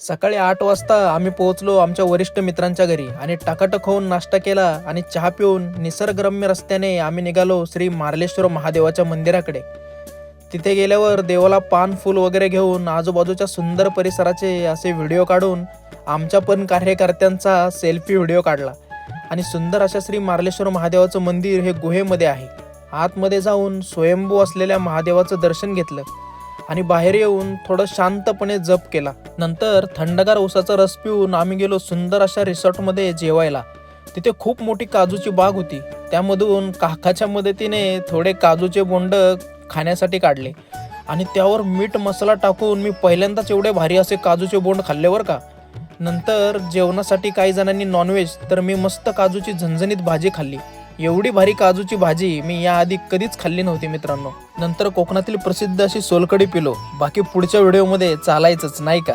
सकाळी 8 वाजता आम्ही पोहोचलो आमच्या वरिष्ठ मित्रांच्या घरी आणि टकाटक होऊन नाश्ता केला आणि चहा पिऊन निसर्गरम्य रस्त्याने आम्ही निघालो श्री मार्लेश्वर महादेवाच्या मंदिराकडे. तिथे गेल्यावर देवाला पान फूल वगैरे घेऊन आजूबाजूच्या सुंदर परिसराचे असे व्हिडिओ काढून आमच्या पण कार्यकर्त्यांचा सेल्फी व्हिडिओ काढला. आणि सुंदर अशा श्री मार्लेश्वर महादेवाचं मंदिर हे गुहेमध्ये आहे. आतमध्ये जाऊन स्वयंभू असलेल्या महादेवाचं दर्शन घेतलं आणि बाहेर येऊन थोडं शांतपणे जप केला. नंतर थंडगार ऊसाचा रस पिऊन आम्ही गेलो सुंदर अशा रिसॉर्टमध्ये जेवायला. तिथे खूप मोठी काजूची बाग होती. त्यामधून काकाच्या मदतीने थोडे काजूचे बोंड खाण्यासाठी काढले आणि त्यावर मीठ मसाला टाकून मी पहिल्यांदाच एवढे भारी असे काजूचे बोंड खाल्ले बरं का. नंतर जेवणासाठी काही जणांनी नॉनव्हेज तर मी मस्त काजूची झणझणीत भाजी खाल्ली. एवढी भारी काजूची भाजी मी याआधी कधीच खाल्ली नव्हती मित्रांनो. नंतर कोकणातील प्रसिद्ध अशी सोलकढी पिलो. बाकी पुढच्या व्हिडिओमध्ये चालायचंच नाही का.